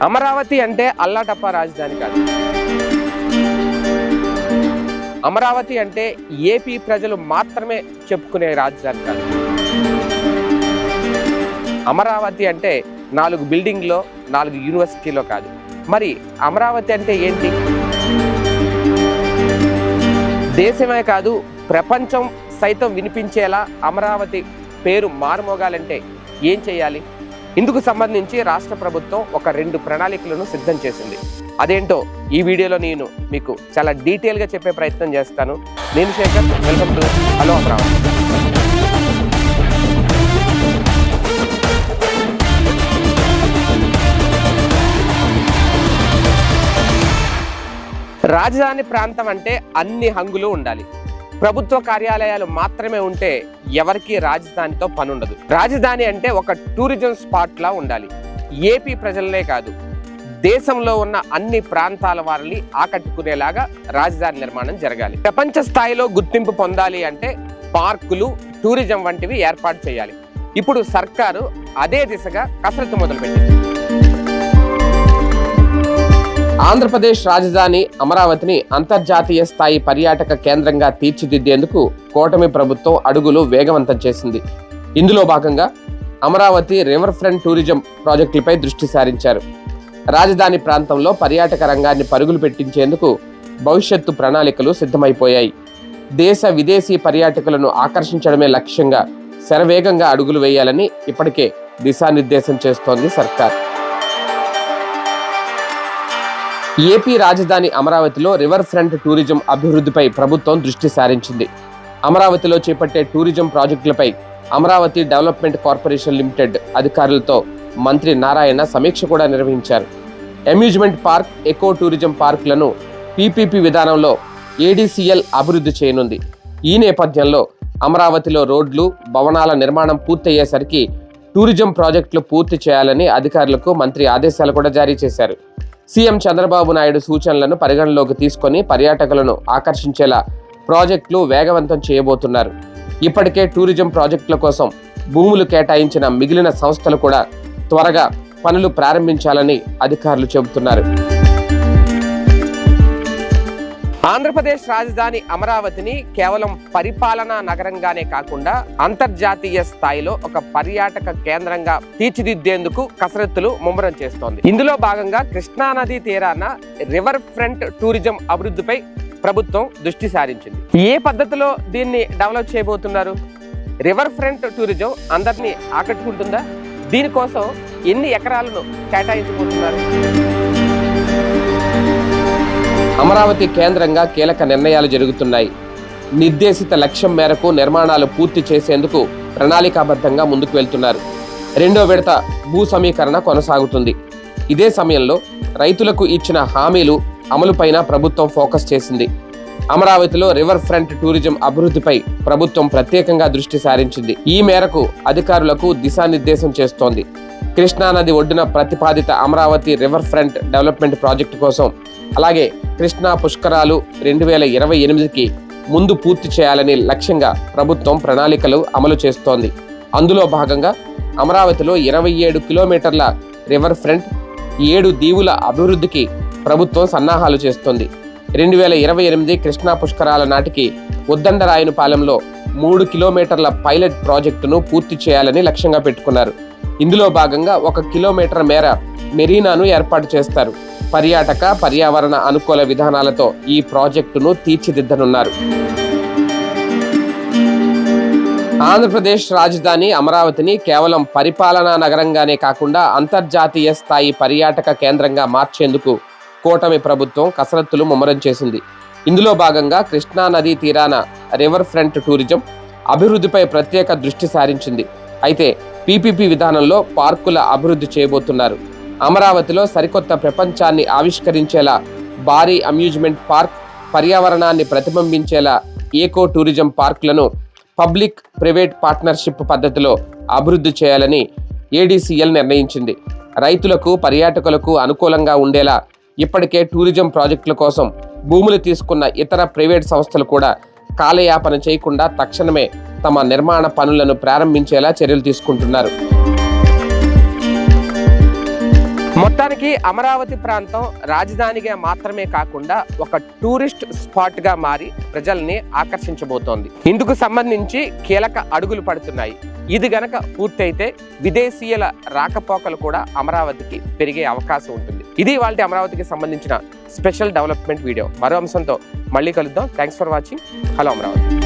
అమరావతి అంటే అల్లాటప్ప రాజధాని కాదు. అమరావతి అంటే ఏపీ ప్రజలు మాత్రమే చెప్పుకునే రాజధాని కాదు. అమరావతి అంటే 4 బిల్డింగ్లో 4 యూనివర్సిటీలో కాదు. మరి అమరావతి అంటే ఏంటి? దేశమే కాదు, ప్రపంచం సైతం వినిపించేలా అమరావతి పేరు మారుమోగాలంటే ఏం చేయాలి? ఇందుకు సంబంధించి రాష్ట్ర ప్రభుత్వం ఒక 2 ప్రణాళికలను సిద్ధం చేసింది. అదేంటో ఈ వీడియోలో నేను మీకు చాలా డీటెయిల్గా చెప్పే ప్రయత్నం చేస్తాను. నేను Shekhar, welcome to hello Amaravati. రాజధాని ప్రాంతం అంటే అన్ని హంగులు ఉండాలి. ప్రభుత్వ కార్యాలయాలు మాత్రమే ఉంటే ఎవరికి రాజధానితో పని ఉండదు. రాజధాని అంటే ఒక టూరిజం స్పాట్ లా ఉండాలి. ఏపీ ప్రజలనే కాదు, దేశంలో ఉన్న అన్ని ప్రాంతాల వారిని ఆకట్టుకునేలాగా రాజధాని నిర్మాణం జరగాలి. ప్రపంచ స్థాయిలో గుర్తింపు పొందాలి అంటే పార్కులు, టూరిజం వంటివి ఏర్పాటు చేయాలి. ఇప్పుడు సర్కారు అదే దిశగా కసరత్తు మొదలుపెట్టింది. ఆంధ్రప్రదేశ్ రాజధాని అమరావతిని అంతర్జాతీయ స్థాయి పర్యాటక కేంద్రంగా తీర్చిదిద్దేందుకు కూటమి ప్రభుత్వం అడుగులు వేగవంతం చేసింది. ఇందులో భాగంగా అమరావతి రివర్ ఫ్రంట్ టూరిజం ప్రాజెక్టులపై దృష్టి సారించారు. రాజధాని ప్రాంతంలో పర్యాటక రంగాన్ని పరుగులు పెట్టించేందుకు భవిష్యత్తు ప్రణాళికలు సిద్ధమైపోయాయి. దేశ విదేశీ పర్యాటకులను ఆకర్షించడమే లక్ష్యంగా శరవేగంగా అడుగులు వేయాలని ఇప్పటికే దిశానిర్దేశం చేస్తోంది సర్కార్. ఏపీ రాజధాని అమరావతిలో రివర్ ఫ్రంట్ టూరిజం అభివృద్ధిపై ప్రభుత్వం దృష్టి సారించింది. అమరావతిలో చేపట్టే టూరిజం ప్రాజెక్టులపై అమరావతి డెవలప్మెంట్ కార్పొరేషన్ లిమిటెడ్ అధికారులతో మంత్రి నారాయణ సమీక్ష కూడా నిర్వహించారు. అమ్యూజ్మెంట్ పార్క్, ఎకో టూరిజం పార్కులను పీపీపీ విధానంలో ఏడీసీఎల్ అభివృద్ధి చేయనుంది. ఈ నేపథ్యంలో అమరావతిలో రోడ్లు, భవనాల నిర్మాణం పూర్తయ్యేసరికి టూరిజం ప్రాజెక్టులు పూర్తి చేయాలని అధికారులకు మంత్రి ఆదేశాలు కూడా జారీ చేశారు. సీఎం చంద్రబాబు నాయుడు సూచనలను పరిగణలోకి తీసుకొని పర్యాటకులను ఆకర్షించేలా ప్రాజెక్టులు వేగవంతం చేయబోతున్నారు. ఇప్పటికే టూరిజం ప్రాజెక్టుల కోసం భూములు కేటాయించిన మిగిలిన సంస్థలు కూడా త్వరగా పనులు ప్రారంభించాలని అధికారులు చెబుతున్నారు. ఆంధ్రప్రదేశ్ రాజధాని అమరావతిని కేవలం పరిపాలనా నగరంగానే కాకుండా అంతర్జాతీయ స్థాయిలో ఒక పర్యాటక కేంద్రంగా తీర్చిదిద్దేందుకు కసరత్తులు ముమ్మరం చేస్తోంది. ఇందులో భాగంగా కృష్ణానది తీరాన రివర్ ఫ్రంట్ టూరిజం అభివృద్ధిపై ప్రభుత్వం దృష్టి సారించింది. ఏ పద్ధతిలో దీన్ని డెవలప్ చేయబోతున్నారు? రివర్ ఫ్రంట్ టూరిజం అందరినీ ఆకట్టుకుంటుందా? దీనికోసం ఎన్ని ఎకరాలను కేటాయించబోతున్నారు? అమరావతి కేంద్రంగా కీలక నిర్ణయాలు జరుగుతున్నాయి. నిర్దేశిత లక్ష్యం మేరకు నిర్మాణాలు పూర్తి చేసేందుకు ప్రణాళికాబద్ధంగా ముందుకు వెళ్తున్నారు. 2వ విడత భూ సమీకరణ కొనసాగుతుంది. ఇదే సమయంలో రైతులకు ఇచ్చిన హామీలు అమలుపైన ప్రభుత్వం ఫోకస్ చేసింది. అమరావతిలో రివర్ ఫ్రంట్ టూరిజం అభివృద్ధిపై ప్రభుత్వం ప్రత్యేకంగా దృష్టి సారించింది. ఈ మేరకు అధికారులకు దిశానిర్దేశం చేస్తోంది. కృష్ణానది ఒడ్డున ప్రతిపాదిత Amaravati river front development project కోసం, అలాగే కృష్ణా పుష్కరాలు 2028కి ముందు పూర్తి చేయాలని లక్ష్యంగా ప్రభుత్వం ప్రణాళికలు అమలు చేస్తోంది. అందులో భాగంగా అమరావతిలో 27 కిలోమీటర్ల రివర్ ఫ్రంట్, 7 దీవుల అభివృద్ధికి ప్రభుత్వం సన్నాహాలు చేస్తోంది. 2028 కృష్ణా పుష్కరాల నాటికి ఉద్దండరాయనపాలెంలో 3 కిలోమీటర్ల పైలట్ ప్రాజెక్టును పూర్తి చేయాలని లక్ష్యంగా పెట్టుకున్నారు. ఇందులో భాగంగా 1 కిలోమీటర్ మేర మెరీనాను ఏర్పాటు చేస్తారు. పర్యాటక, పర్యావరణ అనుకూల విధానాలతో ఈ ప్రాజెక్టును తీర్చిదిద్దనున్నారు. ఆంధ్రప్రదేశ్ రాజధాని అమరావతిని కేవలం పరిపాలనా నగరంగానే కాకుండా అంతర్జాతీయ స్థాయి పర్యాటక కేంద్రంగా మార్చేందుకు కూటమి ప్రభుత్వం కసరత్తులు ముమ్మరం చేసింది. ఇందులో భాగంగా కృష్ణా నదీ తీరాన రివర్ ఫ్రంట్ టూరిజం అభివృద్ధిపై ప్రత్యేక దృష్టి సారించింది. అయితే పీపీపీ విధానంలో పార్కుల అభివృద్ధి చేయబోతున్నారు. అమరావతిలో సరికొత్త ప్రపంచాన్ని ఆవిష్కరించేలా భారీ అమ్యూజ్మెంట్ పార్క్, పర్యావరణాన్ని ప్రతిబింబించేలా ఏకో టూరిజం పార్కులను పబ్లిక్ ప్రైవేట్ పార్ట్నర్షిప్ పద్ధతిలో అభివృద్ధి చేయాలని ఏడీసీఎల్ నిర్ణయించింది. రైతులకు, పర్యాటకులకు అనుకూలంగా ఉండేలా ఇప్పటికే టూరిజం ప్రాజెక్టుల కోసం భూములు తీసుకున్న ఇతర ప్రైవేట్ సంస్థలు కూడా కాలయాపన చేయకుండా తక్షణమే తమ నిర్మాణ పనులను ప్రారంభించేలా చర్యలు తీసుకుంటున్నారు. మొత్తానికి అమరావతి ప్రాంతం రాజధానిగా మాత్రమే కాకుండా ఒక టూరిస్ట్ స్పాట్ గా మారి ప్రజల్ని ఆకర్షించబోతోంది. ఇందుకు సంబంధించి కీలక అడుగులు పడుతున్నాయి. ఇది గనక పూర్తయితే విదేశీయుల రాకపోకలు కూడా అమరావతికి పెరిగే అవకాశం ఉంటుంది. ఇది వాళ్ళ అమరావతికి సంబంధించిన స్పెషల్ డెవలప్మెంట్ వీడియో. మరో అంశంతో మళ్ళీ కలుద్దాం. Thanks for watching. Hello Amaravati.